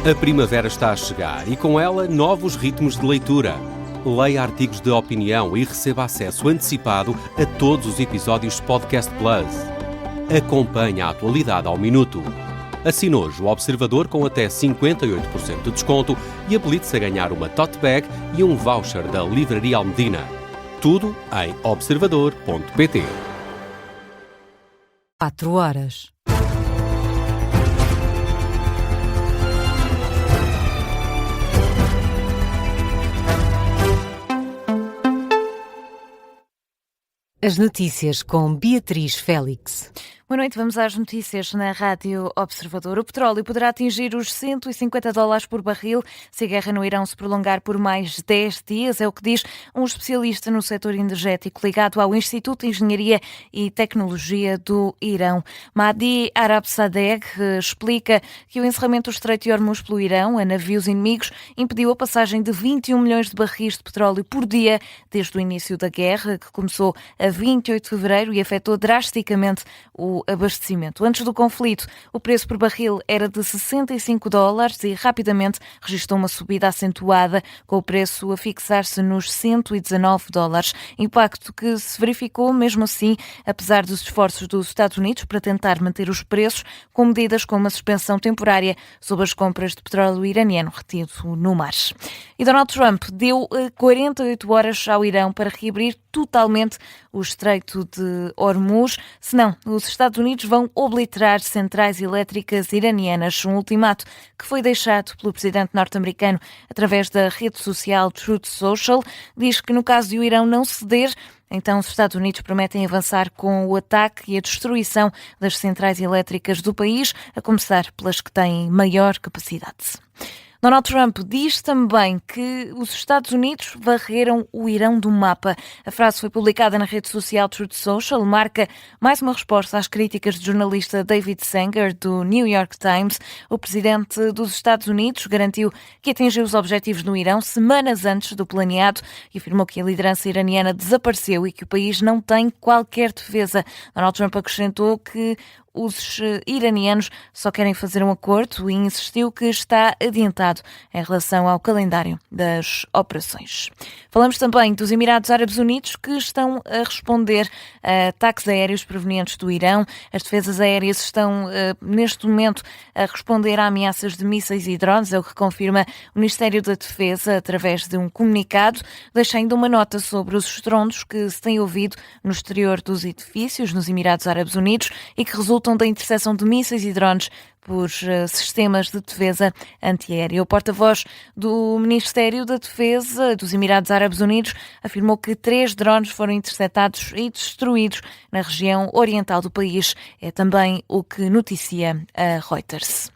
A primavera está a chegar e com ela novos ritmos de leitura. Leia artigos de opinião e receba acesso antecipado a todos os episódios de Podcast Plus. Acompanhe a atualidade ao minuto. Assine hoje o Observador com até 58% de desconto e habilite-se a ganhar uma tote bag e um voucher da Livraria Almedina. Tudo em observador.pt. 4 horas. As notícias com Beatriz Félix. Boa noite, vamos às notícias na Rádio Observador. O petróleo poderá atingir os $150 por barril se a guerra no Irão se prolongar por mais 10 dias, é o que diz um especialista no setor energético ligado ao Instituto de Engenharia e Tecnologia do Irão. Mahdi Arabsadeh explica que o encerramento do Estreito de Hormuz pelo Irão a navios inimigos impediu a passagem de 21 milhões de barris de petróleo por dia desde o início da guerra, que começou a 28 de fevereiro e afetou drasticamente o abastecimento. Antes do conflito, o preço por barril era de $65 e rapidamente registrou uma subida acentuada, com o preço a fixar-se nos $119. Impacto que se verificou, mesmo assim, apesar dos esforços dos Estados Unidos para tentar manter os preços, com medidas como uma suspensão temporária sobre as compras de petróleo iraniano retido no mar. E Donald Trump deu 48 horas ao Irão para reabrir totalmente o Estreito de Hormuz, senão os Estados Unidos vão obliterar centrais elétricas iranianas, um ultimato que foi deixado pelo presidente norte-americano através da rede social Truth Social. Diz que no caso de o Irão não ceder, então os Estados Unidos prometem avançar com o ataque e a destruição das centrais elétricas do país, a começar pelas que têm maior capacidade. Donald Trump diz também que os Estados Unidos varreram o Irão do mapa. A frase foi publicada na rede social Truth Social, marca mais uma resposta às críticas do jornalista David Sanger, do New York Times. O presidente dos Estados Unidos garantiu que atingiu os objetivos no Irão semanas antes do planeado e afirmou que a liderança iraniana desapareceu e que o país não tem qualquer defesa. Donald Trump acrescentou que os iranianos só querem fazer um acordo e insistiu que está adiantado em relação ao calendário das operações. Falamos também dos Emirados Árabes Unidos, que estão a responder a ataques aéreos provenientes do Irão. As defesas aéreas estão, neste momento, a responder a ameaças de mísseis e drones, é o que confirma o Ministério da Defesa através de um comunicado, deixando uma nota sobre os estrondos que se têm ouvido no exterior dos edifícios nos Emirados Árabes Unidos e que resultam da interseção de mísseis e drones por sistemas de defesa antiaérea. O porta-voz do Ministério da Defesa dos Emirados Árabes Unidos afirmou que 3 drones foram interceptados e destruídos na região oriental do país. É também o que noticia a Reuters.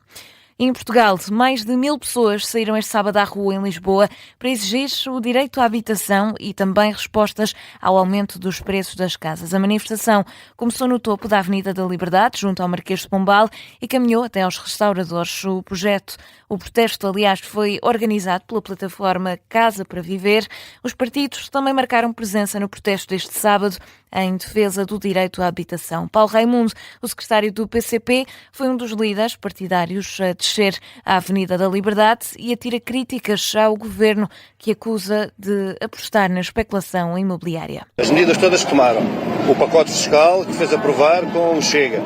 Em Portugal, mais de 1000 pessoas saíram este sábado à rua em Lisboa para exigir o direito à habitação e também respostas ao aumento dos preços das casas. A manifestação começou no topo da Avenida da Liberdade, junto ao Marquês de Pombal, e caminhou até aos restauradores. O protesto, aliás, foi organizado pela plataforma Casa para Viver. Os partidos também marcaram presença no protesto deste sábado em defesa do direito à habitação. Paulo Raimundo, o secretário do PCP, foi um dos líderes partidários a descer à Avenida da Liberdade e atira críticas ao governo, que acusa de apostar na especulação imobiliária. As medidas todas que tomaram, o pacote fiscal que fez aprovar com o Chega,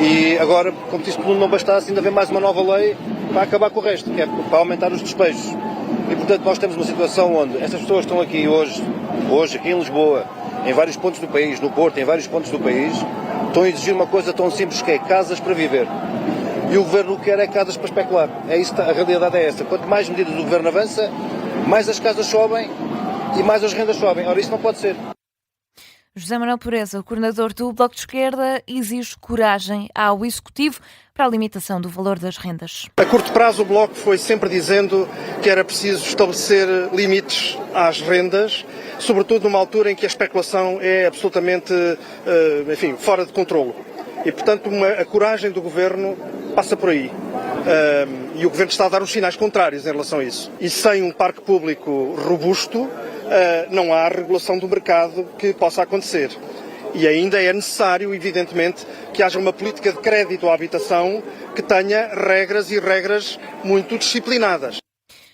e agora, como se isso tudo não bastasse, ainda vem mais uma nova lei para acabar com o resto, que é para aumentar os despejos. E, portanto, nós temos uma situação onde essas pessoas estão aqui hoje aqui em Lisboa, em vários pontos do país, no Porto, em vários pontos do país, estão a exigir uma coisa tão simples que é casas para viver. E o governo quer é casas para especular. É isso, a realidade é essa. Quanto mais medidas o governo avança, mais as casas sobem e mais as rendas sobem. Ora, isso não pode ser. José Manuel Pureza, o coordenador do Bloco de Esquerda, exige coragem ao Executivo para a limitação do valor das rendas. A curto prazo, o Bloco foi sempre dizendo que era preciso estabelecer limites às rendas, sobretudo numa altura em que a especulação é absolutamente, fora de controlo. E, portanto, a coragem do Governo passa por aí. E o Governo está a dar os sinais contrários em relação a isso. E sem um parque público robusto, não há regulação do mercado que possa acontecer. E ainda é necessário, evidentemente, que haja uma política de crédito à habitação que tenha regras e regras muito disciplinadas.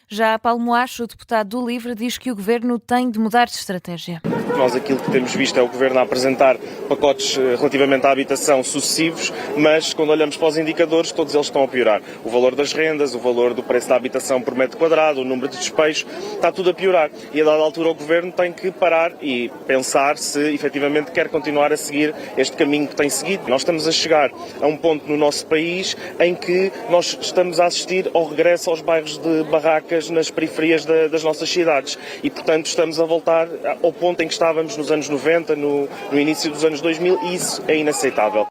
Já Paulo Moacho, o deputado do LIVRE, diz que o Governo tem de mudar de estratégia. Nós aquilo que temos visto é o Governo a apresentar pacotes relativamente à habitação sucessivos, mas quando olhamos para os indicadores, todos eles estão a piorar. O valor das rendas, o valor do preço da habitação por metro quadrado, o número de despejos, está tudo a piorar. E a dada altura o Governo tem que parar e pensar se efetivamente quer continuar a seguir este caminho que tem seguido. Nós estamos a chegar a um ponto no nosso país em que nós estamos a assistir ao regresso aos bairros de barracas nas periferias das nossas cidades e, portanto, estamos a voltar ao ponto em que estávamos nos anos 90, no início dos anos 2000, e isso é inaceitável.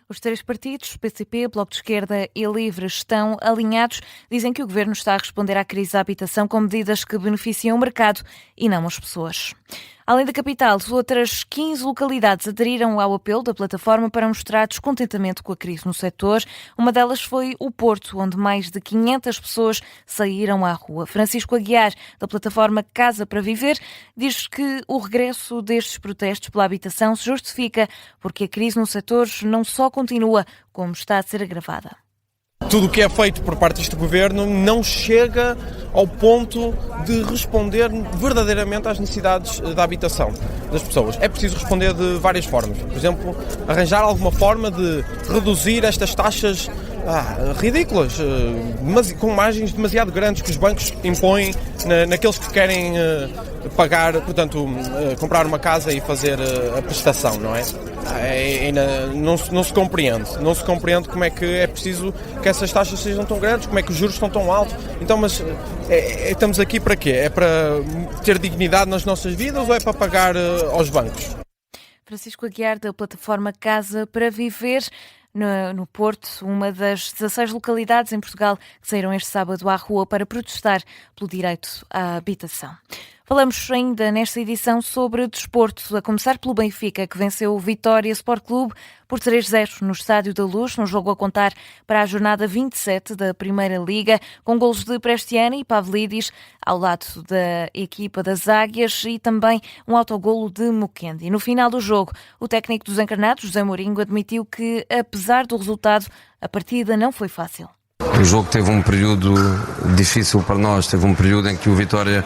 Os três partidos, PCP, Bloco de Esquerda e LIVRE, estão alinhados. Dizem que o Governo está a responder à crise da habitação com medidas que beneficiam o mercado e não as pessoas. Além da capital, outras 15 localidades aderiram ao apelo da plataforma para mostrar descontentamento com a crise no setor. Uma delas foi o Porto, onde mais de 500 pessoas saíram à rua. Francisco Aguiar, da plataforma Casa para Viver, diz que o regresso destes protestos pela habitação se justifica porque a crise no setor não só continua, como está a ser agravada. Tudo o que é feito por parte deste Governo não chega ao ponto de responder verdadeiramente às necessidades da habitação das pessoas. É preciso responder de várias formas. Por exemplo, arranjar alguma forma de reduzir estas taxas ridículas, com margens demasiado grandes que os bancos impõem naqueles que querem pagar, portanto, comprar uma casa e fazer a prestação, não é? Não se compreende como é que é preciso que essas taxas sejam tão grandes, como é que os juros estão tão altos. Então, mas estamos aqui para quê? É para ter dignidade nas nossas vidas ou é para pagar aos bancos? Francisco Aguiar, da plataforma Casa para Viver, no Porto, uma das 16 localidades em Portugal que saíram este sábado à rua para protestar pelo direito à habitação. Falamos ainda nesta edição sobre desporto, a começar pelo Benfica, que venceu o Vitória Sport Clube por 3-0 no Estádio da Luz, num jogo a contar para a jornada 27 da Primeira Liga, com golos de Prestiani e Pavlidis ao lado da equipa das Águias e também um autogolo de Mukendi. No final do jogo, o técnico dos encarnados, José Mourinho, admitiu que, apesar do resultado, a partida não foi fácil. O jogo teve um período difícil para nós, teve um período em que o Vitória,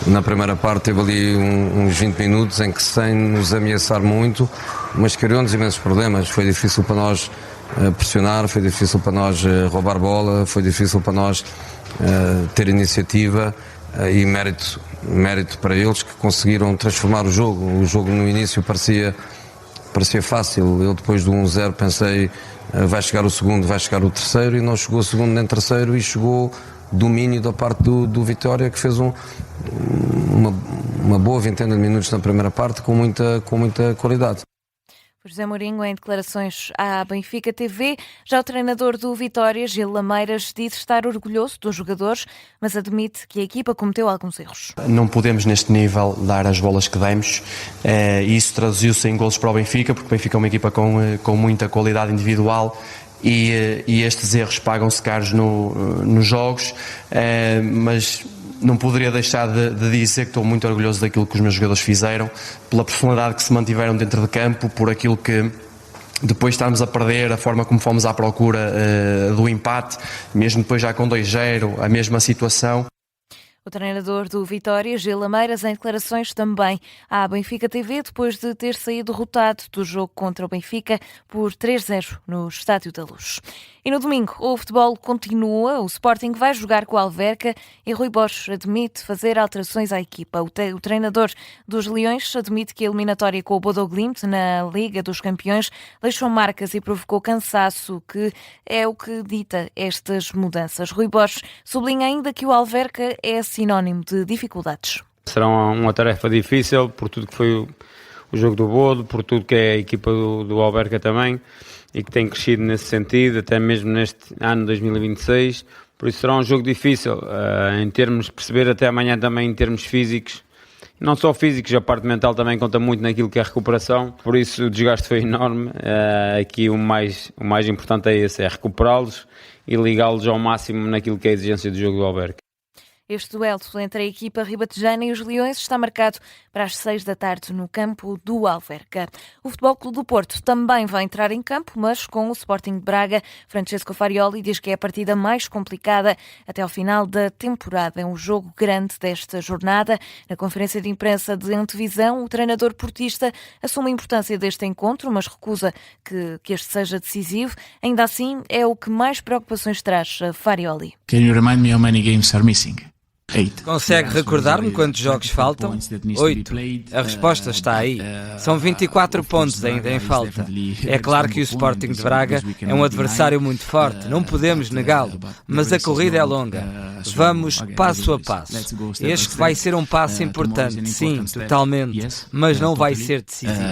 na primeira parte, teve ali uns 20 minutos em que, sem nos ameaçar muito, mas criou-nos imensos problemas. Foi difícil para nós pressionar, foi difícil para nós roubar bola, foi difícil para nós ter iniciativa e mérito para eles que conseguiram transformar o jogo. O jogo no início parecia fácil. Eu, depois do 1-0, pensei vai chegar o segundo, vai chegar o terceiro, e não chegou o segundo nem o terceiro, e chegou domínio da parte do Vitória, que fez uma boa vintena de minutos na primeira parte com muita qualidade. José Mourinho, em declarações à Benfica TV. Já o treinador do Vitória, Gil Lameiras, diz estar orgulhoso dos jogadores, mas admite que a equipa cometeu alguns erros. Não podemos, neste nível, dar as bolas que demos, e isso traduziu-se em golos para o Benfica, porque o Benfica é uma equipa com muita qualidade individual, e estes erros pagam-se caros nos jogos, mas não poderia deixar de dizer que estou muito orgulhoso daquilo que os meus jogadores fizeram, pela personalidade que se mantiveram dentro de campo, por aquilo que depois estamos a perder, a forma como fomos à procura do empate, mesmo depois já com 2-0, a mesma situação. O treinador do Vitória, Gil Lameiras, em declarações também à Benfica TV, depois de ter saído derrotado do jogo contra o Benfica por 3-0 no Estádio da Luz. E no domingo, o futebol continua. O Sporting vai jogar com o Alverca e Rui Borges admite fazer alterações à equipa. O treinador dos Leões admite que a eliminatória com o Bodo Glimt na Liga dos Campeões deixou marcas e provocou cansaço, que é o que dita estas mudanças. Rui Borges sublinha ainda que o Alverca é sinónimo de dificuldades. Será uma tarefa difícil por tudo que foi o jogo do Bodo, por tudo que é a equipa do Alverca também, e que tem crescido nesse sentido, até mesmo neste ano 2026, por isso será um jogo difícil, em termos de perceber até amanhã também em termos físicos, não só físicos, a parte mental também conta muito naquilo que é a recuperação, por isso o desgaste foi enorme. Aqui o mais importante é esse, é recuperá-los e ligá-los ao máximo naquilo que é a exigência do jogo do Alverca. Este duelo entre a equipa ribatejana e os Leões está marcado para as 6 da tarde no campo do Alverca. O Futebol Clube do Porto também vai entrar em campo, mas com o Sporting de Braga. Francesco Farioli diz que é a partida mais complicada até ao final da temporada. É um jogo grande desta jornada. Na conferência de imprensa de antevisão, o treinador portista assume a importância deste encontro, mas recusa que este seja decisivo. Ainda assim, é o que mais preocupações traz a Farioli. Can you remind me how many games are missing? Consegue recordar-me quantos jogos faltam? 8. A resposta está aí. São 24 pontos ainda em falta. É claro que o Sporting de Braga é um adversário muito forte, não podemos negá-lo, mas a corrida é longa. Vamos passo a passo. Este vai ser um passo importante, sim, totalmente, mas não vai ser decisivo.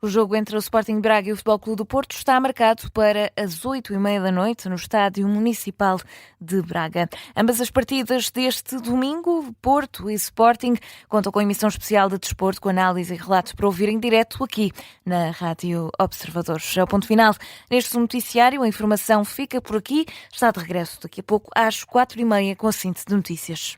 O jogo entre o Sporting de Braga e o Futebol Clube do Porto está marcado para as 8h30 da noite no Estádio Municipal de Braga. Ambas as partidas deste domingo, Porto e Sporting, contam com emissão especial de desporto, com análise e relatos para ouvir em direto aqui na Rádio Observadores. É o ponto final neste noticiário. A informação fica por aqui. Está de regresso daqui a pouco às 4h30 com a síntese de notícias.